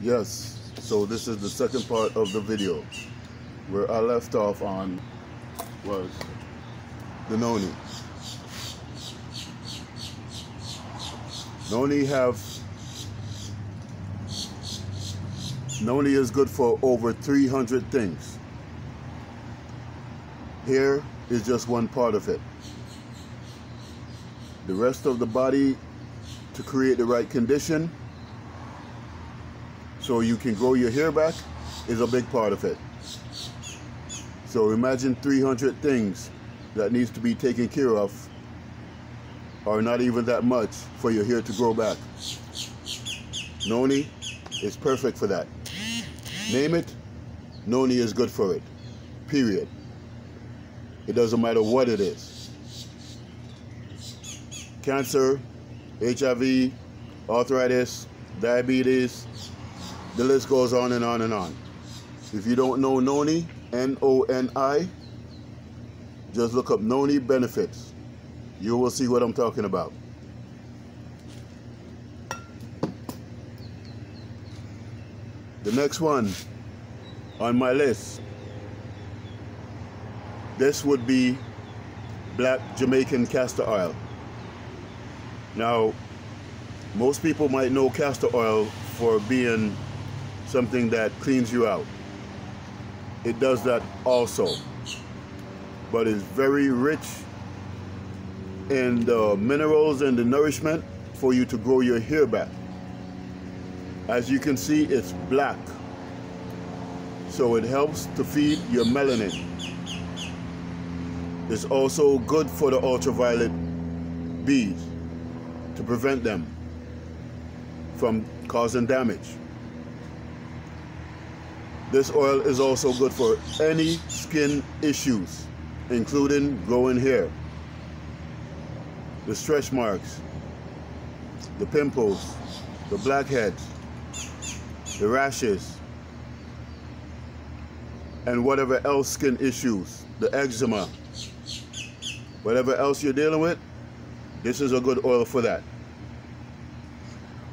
Yes, so this is the second part of the video. Where I left off on was the noni. Noni is good for over 300 things. Hair is just one part of it. The rest of the body, to create the right condition so you can grow your hair back, is a big part of it. So imagine 300 things that needs to be taken care of, or not even that much, for your hair to grow back. Noni is perfect for that. Name it, noni is good for it. Period. It doesn't matter what it is. Cancer, HIV, arthritis, diabetes, the list goes on and on and on. If you don't know noni, N-O-N-I, just look up noni benefits. You will see what I'm talking about. The next one on my list, this would be black Jamaican castor oil. Now, most people might know castor oil for being something that cleans you out. It does that also, but it's very rich in the minerals and the nourishment for you to grow your hair back. As you can see, it's black, so it helps to feed your melanin. It's also good for the ultraviolet bees, to prevent them from causing damage. This oil is also good for any skin issues, including growing hair, the stretch marks, the pimples, the blackheads, the rashes, and whatever else skin issues, the eczema, whatever else you're dealing with, this is a good oil for that.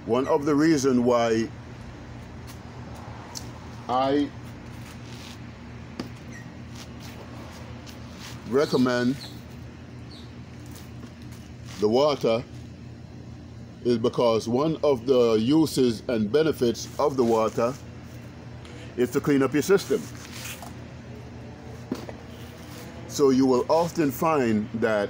One of the reasons why I recommend the water is because one of the uses and benefits of the water is to clean up your system. So you will often find that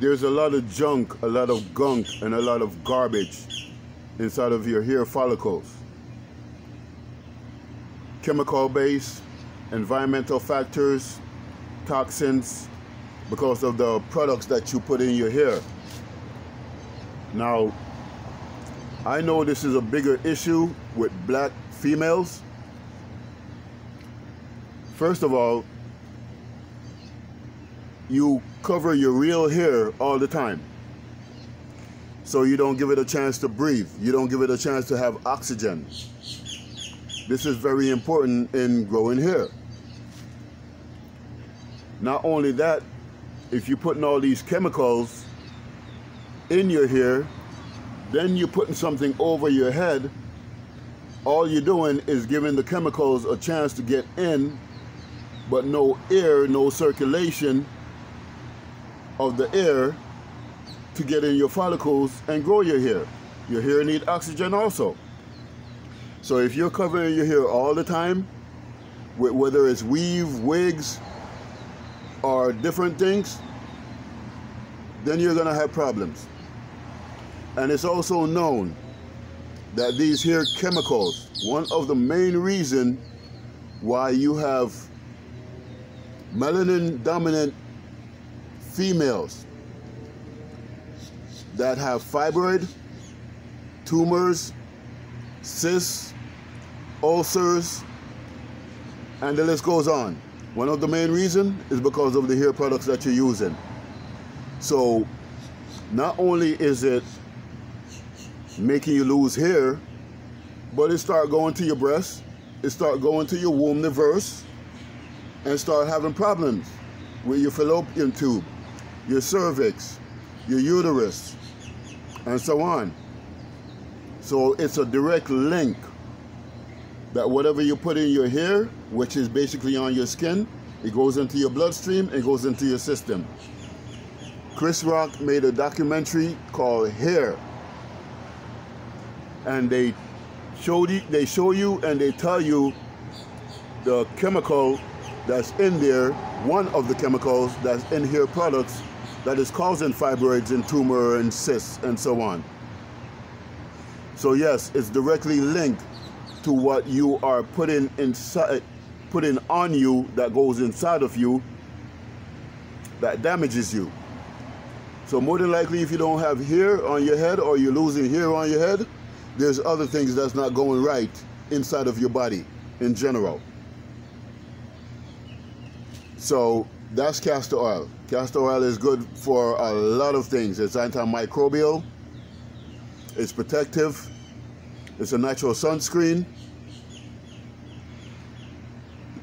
there's a lot of junk, a lot of gunk, and a lot of garbage inside of your hair follicles. Chemical-based, environmental factors, toxins, because of the products that you put in your hair. Now, I know this is a bigger issue with black females. First of all, you cover your real hair all the time, so you don't give it a chance to breathe. You don't give it a chance to have oxygen. This is very important in growing hair. Not only that, if you're putting all these chemicals in your hair, then you're putting something over your head. All you're doing is giving the chemicals a chance to get in, but no air, no circulation of the air to get in your follicles and grow your hair. Your hair needs oxygen also. So if you're covering your hair all the time, with whether it's weave, wigs, or different things, then you're gonna have problems. And it's also known that these hair chemicals, one of the main reasons why you have melanin dominant females that have fibroid, tumors, cysts, ulcers, and the list goes on. One of the main reasons is because of the hair products that you're using. So not only is it making you lose hair, but it start going to your breast, it start going to your womb reverse, and start having problems with your fallopian tube, your cervix, your uterus, and so on. So it's a direct link that whatever you put in your hair, which is basically on your skin, it goes into your bloodstream, it goes into your system. Chris Rock made a documentary called Hair, and they show you and they tell you the chemical that's in there, one of the chemicals that's in hair products that is causing fibroids and tumor and cysts and so on. So yes, it's directly linked to what you are putting on you, that goes inside of you, that damages you. So more than likely, if you don't have hair on your head or you're losing hair on your head, there's other things that's not going right inside of your body in general. So that's castor oil. Castor oil is good for a lot of things. It's antimicrobial, it's protective, it's a natural sunscreen.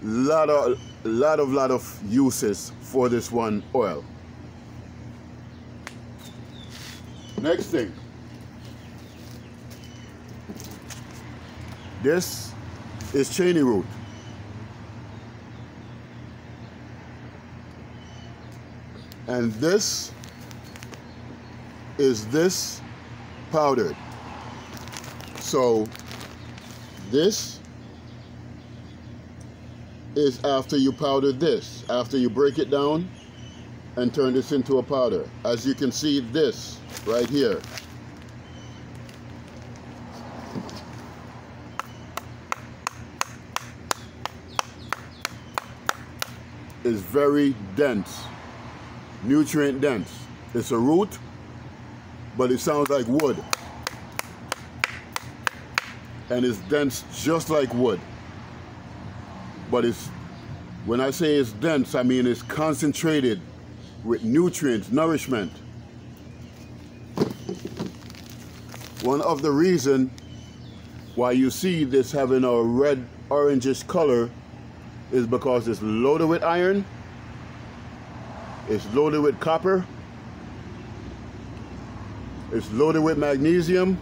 Lot of uses for this one oil. Next thing, this is cheney root. And this is this powdered. So this is after you powder this, after you break it down and turn this into a powder. As you can see, this right here is very dense, nutrient dense. It's a root, but it sounds like wood. And it's dense just like wood. But when I say it's dense, I mean it's concentrated with nutrients, nourishment. One of the reasons why you see this having a red orangish color is because it's loaded with iron, it's loaded with copper, it's loaded with magnesium,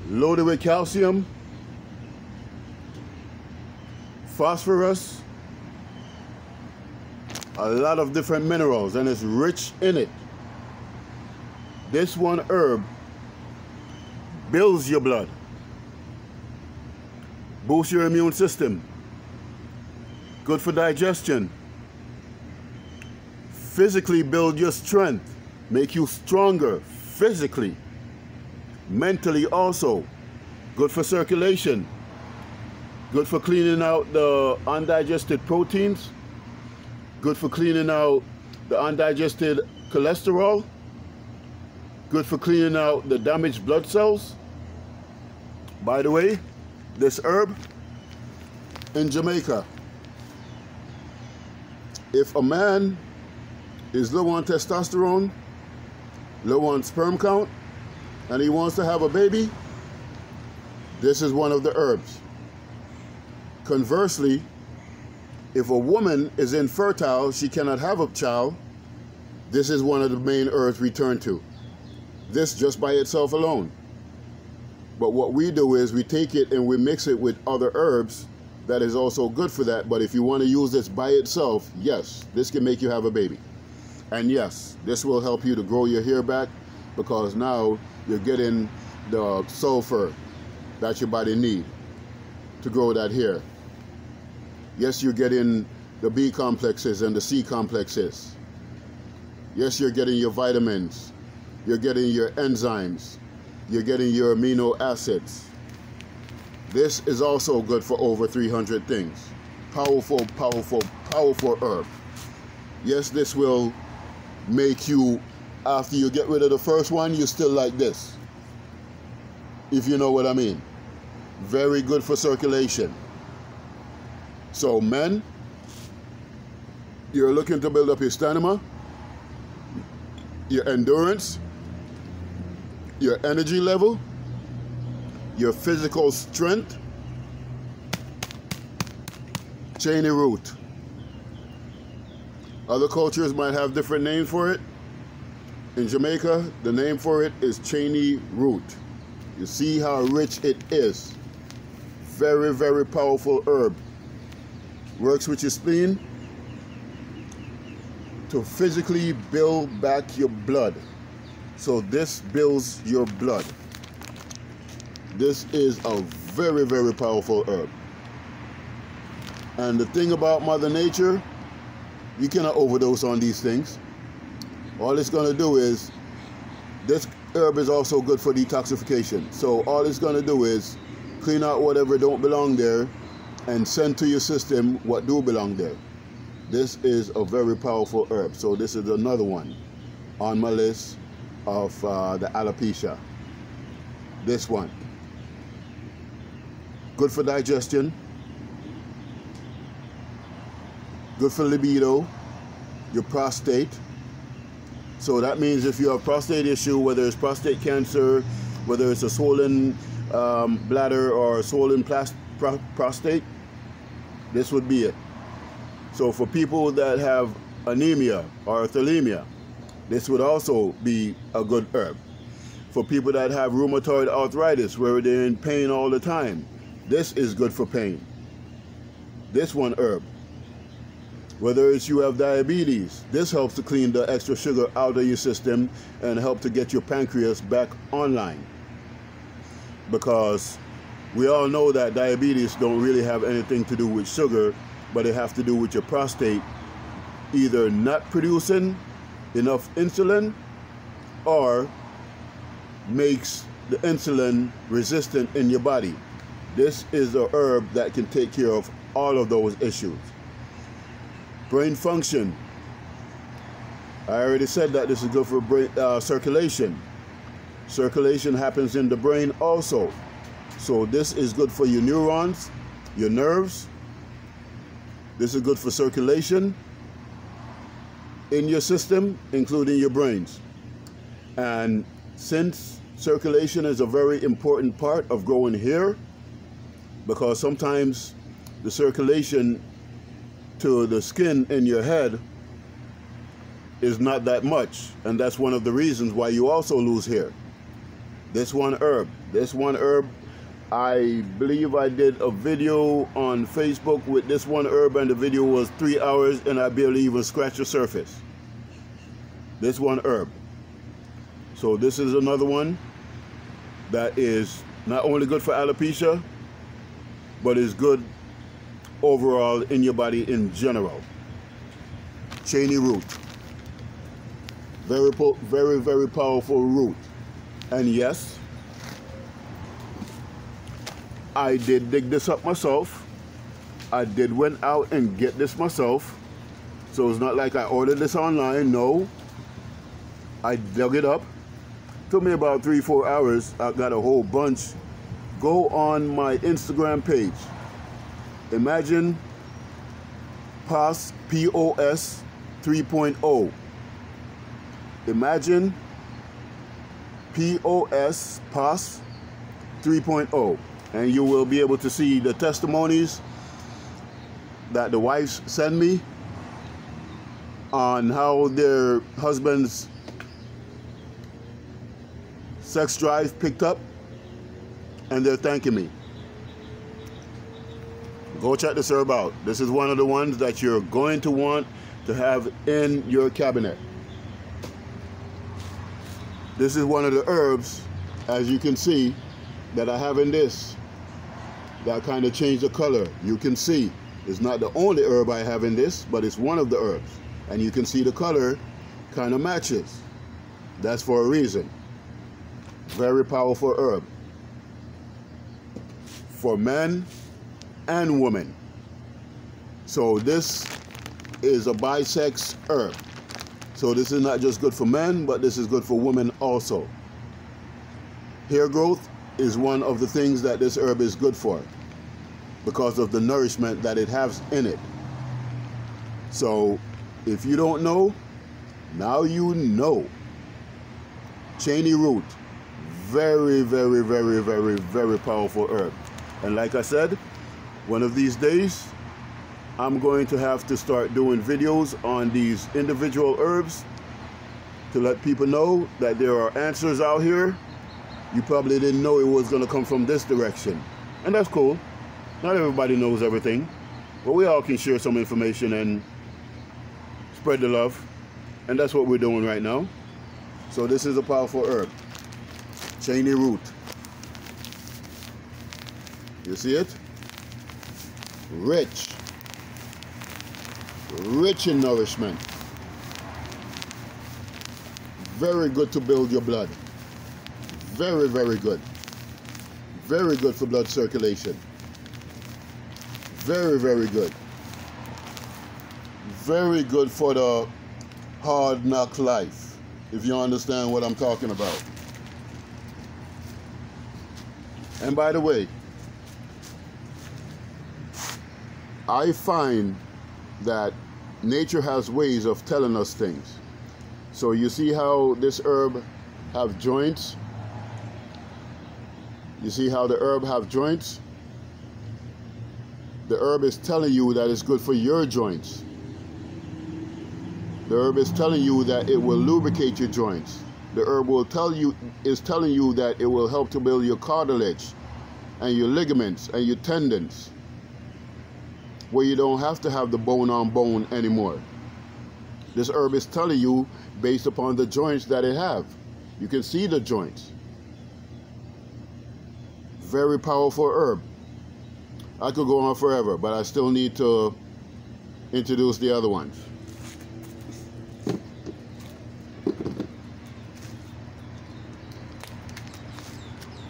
loaded with calcium, phosphorus, a lot of different minerals, and it's rich in it. This one herb builds your blood, boosts your immune system, good for digestion, physically build your strength, make you stronger physically, mentally also, good for circulation, good for cleaning out the undigested proteins, good for cleaning out the undigested cholesterol, good for cleaning out the damaged blood cells. By the way, this herb in Jamaica, if a man is low on testosterone, low on sperm count, and he wants to have a baby, this is one of the herbs. Conversely, if a woman is infertile, she cannot have a child, this is one of the main herbs we turn to. This just by itself alone. But what we do is we take it and we mix it with other herbs that is also good for that. But if you want to use this by itself, yes, this can make you have a baby. And yes, this will help you to grow your hair back, because now you're getting the sulfur that your body needs to grow that hair. Yes, you're getting the B complexes and the C complexes. Yes, you're getting your vitamins. You're getting your enzymes. You're getting your amino acids. This is also good for over 300 things. Powerful, powerful, powerful herb. Yes, this will make you, after you get rid of the first one, you still like this. If you know what I mean. Very good for circulation. So men, you're looking to build up your stamina, your endurance, your energy level, your physical strength, cheney root. Other cultures might have different names for it. In Jamaica, the name for it is cheney root. You see how rich it is. Very, very powerful herb. Works with your spleen to physically build back your blood. So this builds your blood. This is a very, very powerful herb. And the thing about Mother Nature, you cannot overdose on these things. All it's going to do is, this herb is also good for detoxification. So all it's going to do is clean out whatever don't belong there and send to your system what do belong there. This is a very powerful herb. So this is another one on my list of the alopecia. This one. Good for digestion. Good for libido, your prostate. So that means if you have prostate issue, whether it's prostate cancer, whether it's a swollen bladder or a swollen prostate, this would be it. So for people that have anemia or thalassemia, this would also be a good herb. For people that have rheumatoid arthritis, where they're in pain all the time, this is good for pain. This one herb. Whether it's you have diabetes, this helps to clean the extra sugar out of your system and help to get your pancreas back online. Because we all know that diabetes don't really have anything to do with sugar, but it has to do with your prostate either not producing enough insulin or makes the insulin resistant in your body. This is a herb that can take care of all of those issues. Brain function. I already said that this is good for brain circulation. Circulation happens in the brain also. So this is good for your neurons, your nerves. This is good for circulation in your system, including your brains. And since circulation is a very important part of growing hair, because sometimes the circulation to the skin in your head is not that much, and that's one of the reasons why you also lose hair. This one herb, I believe I did a video on Facebook with this one herb, and the video was 3 hours and I barely even scratched the surface. This one herb. So this is another one that is not only good for alopecia, but is good overall in your body in general. Cheney root. Very, very powerful root. And yes, I did dig this up myself. I did went out and get this myself. So it's not like I ordered this online, no. I dug it up. Took me about 3-4 hours. I got a whole bunch. Go on my Instagram page. Imagine POS, P-O-S 3.0. Imagine POS 3.0. And you will be able to see the testimonies that the wives send me on how their husband's sex drive picked up, and they're thanking me. Go check this herb out. This is one of the ones that you're going to want to have in your cabinet. This is one of the herbs, as you can see, that I have in this that kind of changed the color. You can see it's not the only herb I have in this, but it's one of the herbs. And you can see the color kind of matches. That's for a reason. Very powerful herb. For men and women. So this is a bisex herb. So this is not just good for men, but this is good for women also. Hair growth is one of the things that this herb is good for because of the nourishment that it has in it. So if you don't know, now you know. Cheney root, very, very, very, very, very powerful herb. And like I said, one of these days, I'm going to have to start doing videos on these individual herbs to let people know that there are answers out here. You probably didn't know it was going to come from this direction. And that's cool. Not everybody knows everything. But we all can share some information and spread the love. And that's what we're doing right now. So this is a powerful herb. Cheney root. You see it? Rich. Rich in nourishment. Very good to build your blood. Very, very good. Very good for blood circulation. Very, very good. Very good for the hard knock life, if you understand what I'm talking about. And by the way, I find that nature has ways of telling us things. So you see how this herb have joints? You see how the herb have joints? The herb is telling you that it's good for your joints. The herb is telling you that it will lubricate your joints. The herb is telling you that it will help to build your cartilage and your ligaments and your tendons, where you don't have to have the bone on bone anymore. This herb is telling you based upon the joints that it have. You can see the joints. Very powerful herb. I could go on forever, but I still need to introduce the other ones.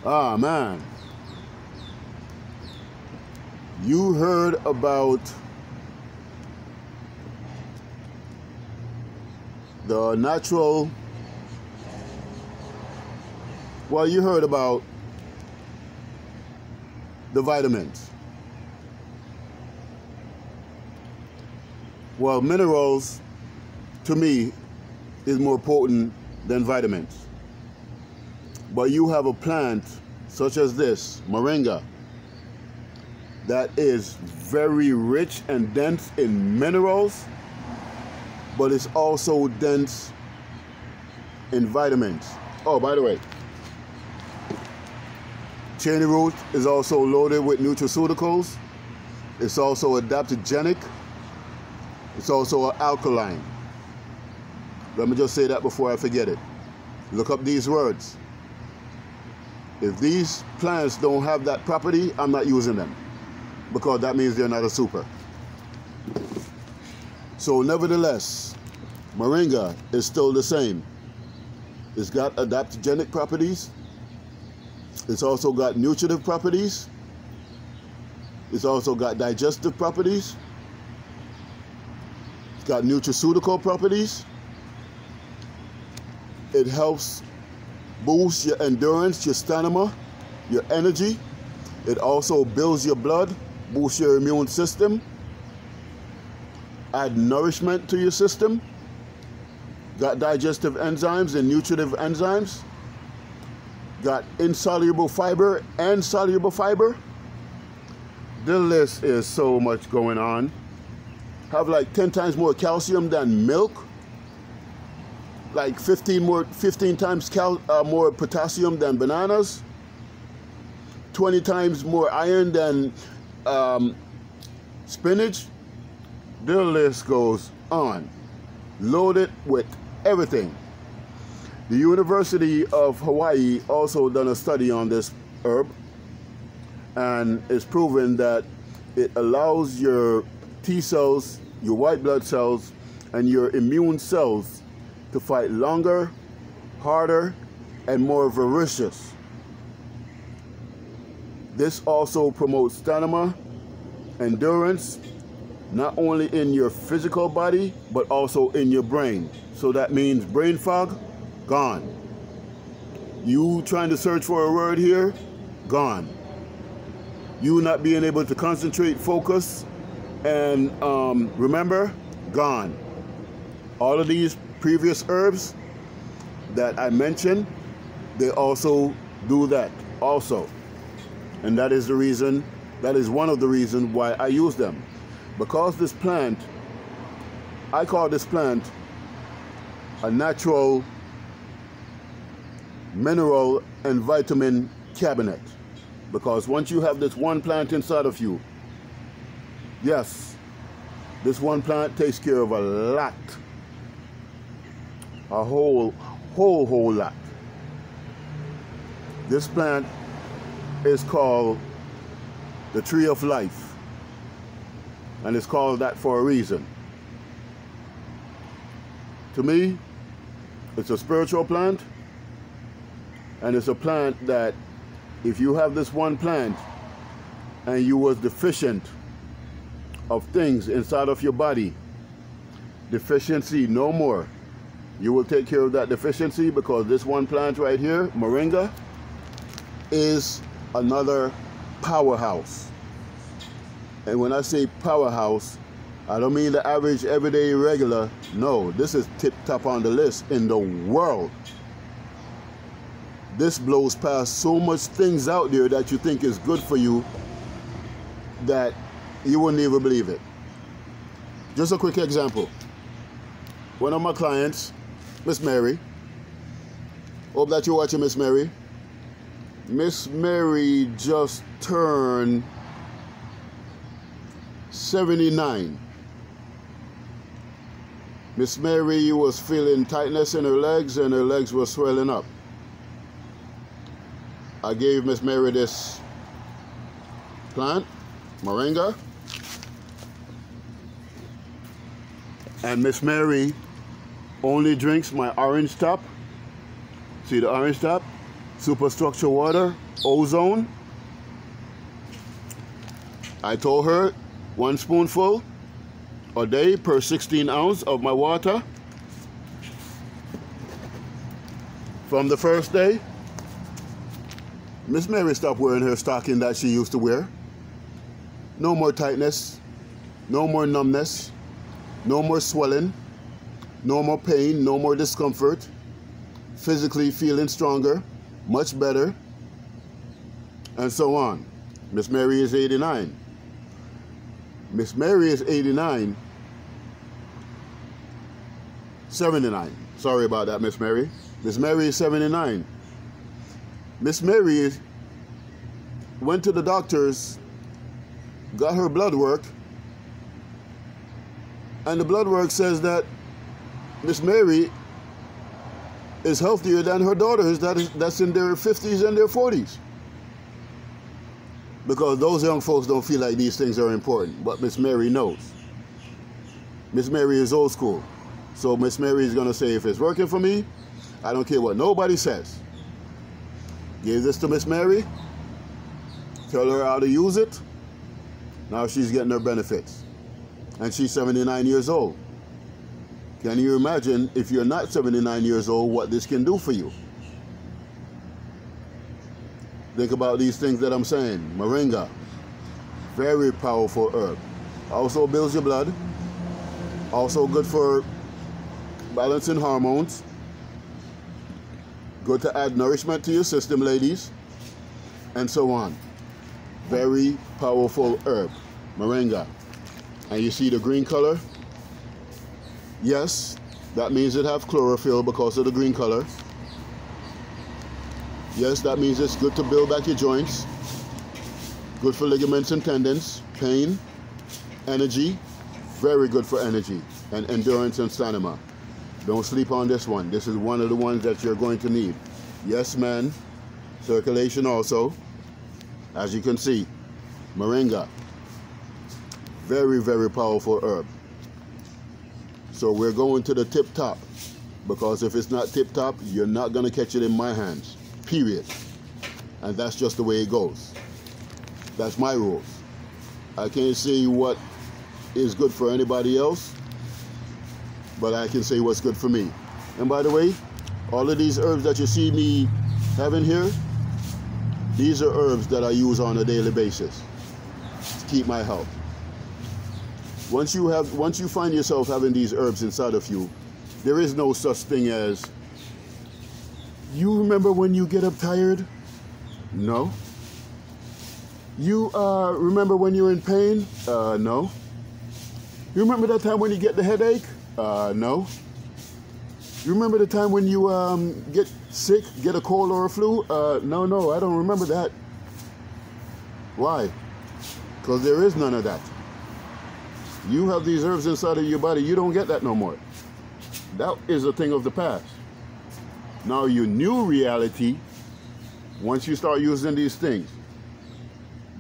Ah, man. You heard about the natural, well, you heard about the vitamins. Well, minerals, to me, is more potent than vitamins. But you have a plant such as this, moringa, that is very rich and dense in minerals, but it's also dense in vitamins. Oh, by the way, cheney root is also loaded with nutraceuticals. It's also adaptogenic. It's also an alkaline. Let me just say that before I forget it. Look up these words. If these plants don't have that property, I'm not using them, because that means they're not a super. So nevertheless, moringa is still the same. It's got adaptogenic properties. It's also got nutritive properties. It's also got digestive properties. It's got nutraceutical properties. It helps boost your endurance, your stamina, your energy. It also builds your blood, boosts your immune system, add nourishment to your system. Got digestive enzymes and nutritive enzymes. Got insoluble fiber and soluble fiber. The list is so much going on. Have like 10 times more calcium than milk. Like 15 times more potassium than bananas. 20 times more iron than spinach. The list goes on. Loaded with everything. The University of Hawaii also done a study on this herb, and it's proven that it allows your T cells, your white blood cells, and your immune cells to fight longer, harder, and more voracious. This also promotes stamina, endurance, not only in your physical body, but also in your brain. So that means brain fog, gone. You trying to search for a word here, gone. You not being able to concentrate, focus, and remember, gone. All of these previous herbs that I mentioned, they also do that also. And that is the reason, that is one of the reasons why I use them. Because this plant, I call this plant a natural mineral and vitamin cabinet. Because once you have this one plant inside of you, yes, this one plant takes care of a lot. A whole lot. This plant is called the tree of life. And it's called that for a reason. To me, it's a spiritual plant. And it's a plant that if you have this one plant and you was deficient of things inside of your body, deficiency no more. You will take care of that deficiency because this one plant right here, moringa, is another powerhouse. And when I say powerhouse, I don't mean the average, everyday, regular. No, this is tip top on the list in the world. This blows past so much things out there that you think is good for you that you wouldn't even believe it. Just a quick example. One of my clients, Miss Mary. Hope that you're watching, Miss Mary. Miss Mary just turned 79. Miss Mary was feeling tightness in her legs and her legs were swelling up. I gave Miss Mary this plant, moringa. And Miss Mary only drinks my orange top. See the orange top? Superstructure water, ozone. I told her 1 spoonful a day per 16 ounces of my water. From the first day, Miss Mary stopped wearing her stocking that she used to wear. No more tightness, no more numbness, no more swelling, no more pain, no more discomfort, physically feeling stronger, much better, and so on. Miss Mary is 89. Miss Mary is 89. 79. Sorry about that, Miss Mary. Miss Mary is 79. Miss Mary went to the doctors, got her blood work, and the blood work says that Miss Mary is healthier than her daughters that's in their 50s and their 40s. Because those young folks don't feel like these things are important, but Miss Mary knows. Miss Mary is old school. So Miss Mary is gonna say, if it's working for me, I don't care what nobody says. Give this to Miss Mary, tell her how to use it. Now she's getting her benefits. And she's 79 years old. Can you imagine, if you're not 79 years old, what this can do for you? Think about these things that I'm saying. Moringa, very powerful herb. Also builds your blood. Also good for balancing hormones. Good to add nourishment to your system, ladies. And so on. Very powerful herb, moringa. And you see the green color? Yes, that means it has chlorophyll because of the green color. Yes, that means it's good to build back your joints. Good for ligaments and tendons, pain, energy. Very good for energy and endurance and stamina. Don't sleep on this one. This is one of the ones that you're going to need. Yes, man. Circulation also. As you can see, moringa. Very, very powerful herb. So we're going to the tip top, because if it's not tip top, you're not gonna catch it in my hands, period. And that's just the way it goes. That's my rules. I can't say what is good for anybody else, but I can say what's good for me. And by the way, all of these herbs that you see me having here, these are herbs that I use on a daily basis to keep my health. Once you find yourself having these herbs inside of you, there is no such thing as, you remember when you get up tired? No. You remember when you're in pain? No. You remember that time when you get the headache? No. You remember the time when you get sick, get a cold or a flu? No, I don't remember that. Why? Because there is none of that. You have these herbs inside of your body, you don't get that no more. That is a thing of the past. Now your new reality, once you start using these things,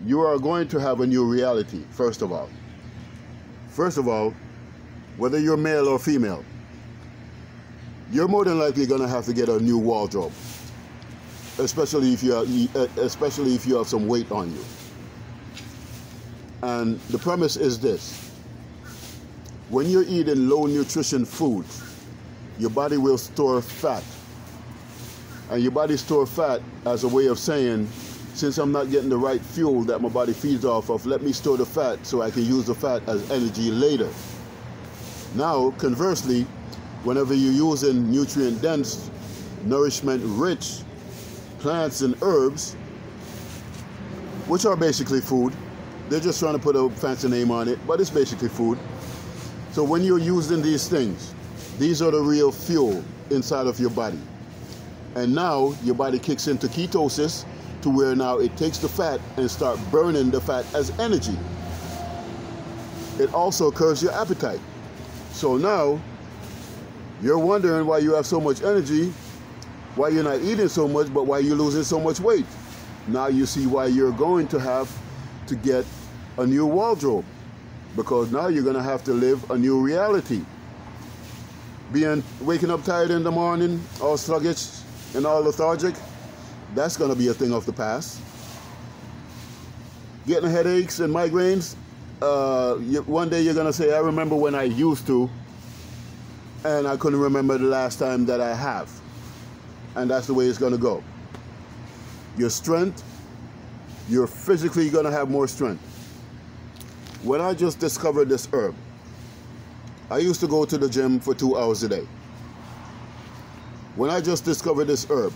you are going to have a new reality, first of all. First of all, whether you're male or female, you're more than likely going to have to get a new wardrobe, especially if you have some weight on you. And the premise is this: when you're eating low nutrition foods, your body will store fat. And your body stores fat as a way of saying, since I'm not getting the right fuel that my body feeds off of, let me store the fat so I can use the fat as energy later. Now, conversely, whenever you're using nutrient-dense, nourishment-rich plants and herbs, which are basically food, they're just trying to put a fancy name on it, but it's basically food. So when you're using these things, these are the real fuel inside of your body. And now your body kicks into ketosis to where now it takes the fat and start burning the fat as energy. It also curbs your appetite. So now you're wondering why you have so much energy, why you're not eating so much, but why you're losing so much weight. Now you see why you're going to have to get a new wardrobe, because now you're going to have to live a new reality. Waking up tired in the morning, all sluggish and all lethargic, that's going to be a thing of the past. Getting headaches and migraines, one day you're going to say, I remember when I used to, and I couldn't remember the last time that I have. And that's the way it's going to go. Your strength, you're physically going to have more strength. When I just discovered this herb, I used to go to the gym for 2 hours a day. When I just discovered this herb,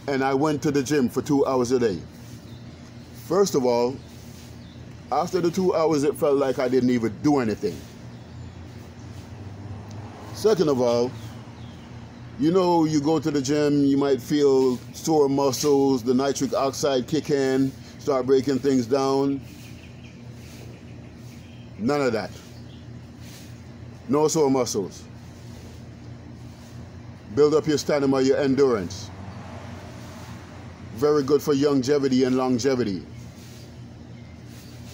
and I went to the gym for 2 hours a day, first of all, after the 2 hours, it felt like I didn't even do anything. Second of all, you know, you go to the gym, you might feel sore muscles, the nitric oxide kick in, start breaking things down. None of that. No sore muscles. Build up your stamina, your endurance. Very good for longevity and longevity.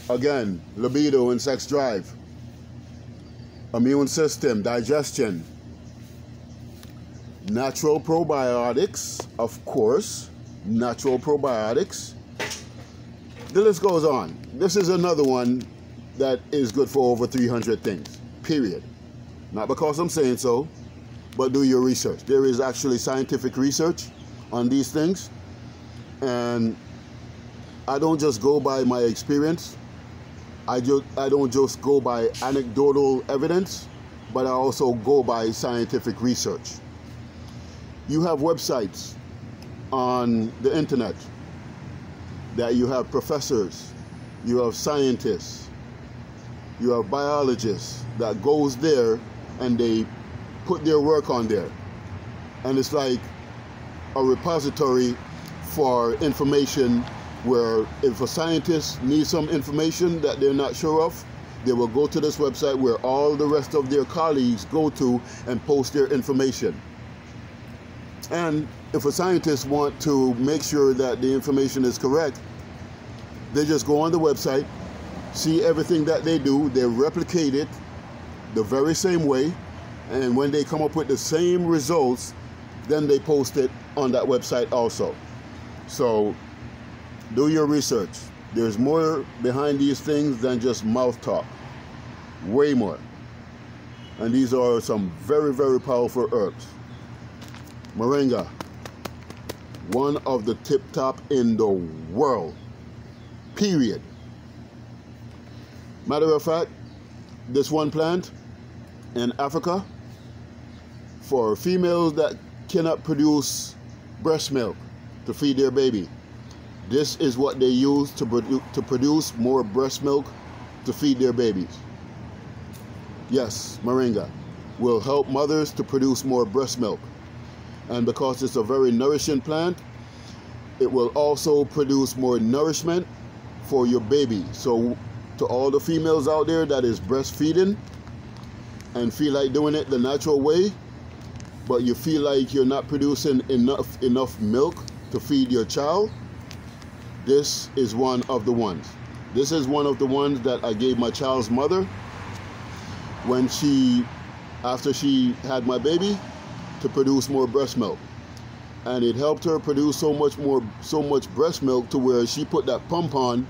Again, libido and sex drive. Immune system, digestion. Natural probiotics, of course. Natural probiotics. The list goes on. This is another one that is good for over 300 things, period. Not because I'm saying so, but do your research. There is actually scientific research on these things. And I don't just go by my experience. I don't just go by anecdotal evidence, but I also go by scientific research. You have websites on the internet that you have professors, you have scientists, you have biologists that goes there and they put their work on there. And it's like a repository for information where if a scientist needs some information that they're not sure of, they will go to this website where all the rest of their colleagues go to and post their information. And if a scientist wants to make sure that the information is correct, they just go on the website, see everything that they do, they replicate it the very same way, and when they come up with the same results, then they post it on that website also. So do your research. There's more behind these things than just mouth talk. Way more. And these are some very, very powerful herbs. Moringa, one of the tip top in the world. Period. Matter of fact, this one plant in Africa, for females that cannot produce breast milk to feed their baby, this is what they use to produce more breast milk to feed their babies. Yes, moringa will help mothers to produce more breast milk. And because it's a very nourishing plant, it will also produce more nourishment for your baby. So to all the females out there that is breastfeeding and feel like doing it the natural way, but you feel like you're not producing enough milk to feed your child, this is one of the ones. This is one of the ones that I gave my child's mother when after she had my baby, to produce more breast milk. And it helped her produce so much breast milk to where she put that pump on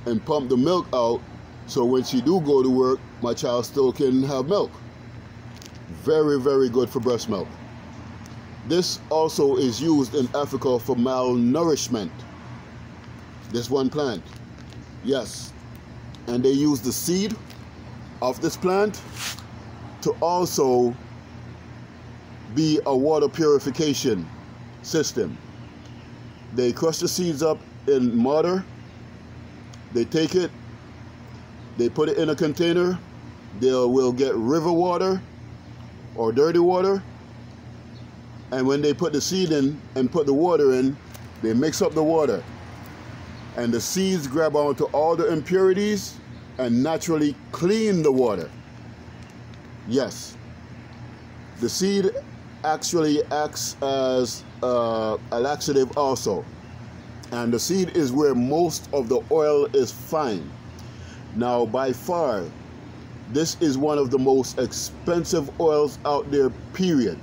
and pump the milk out, so when she do go to work, my child still can have milk. Very, very good for breast milk. This also is used in Africa for malnourishment. This one plant, yes. And they use the seed of this plant to also be a water purification system. They crush the seeds up in mortar, they take it, they put it in a container, they will get river water or dirty water, and when they put the seed in and put the water in, they mix up the water, and the seeds grab onto all the impurities and naturally clean the water. Yes, the seed actually acts as a laxative also, and the seed is where most of the oil is found. Now, by far, this is one of the most expensive oils out there, period.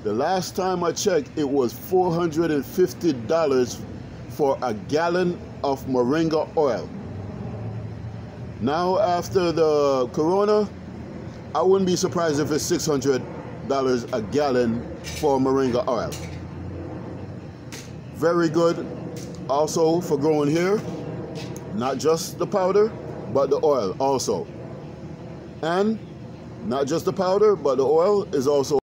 The last time I checked, it was $450 for a gallon of moringa oil. Now, after the corona, I wouldn't be surprised if it's $600 a gallon for moringa oil. Very good also for growing hair, not just the powder, but the oil also. And not just the powder, but the oil is also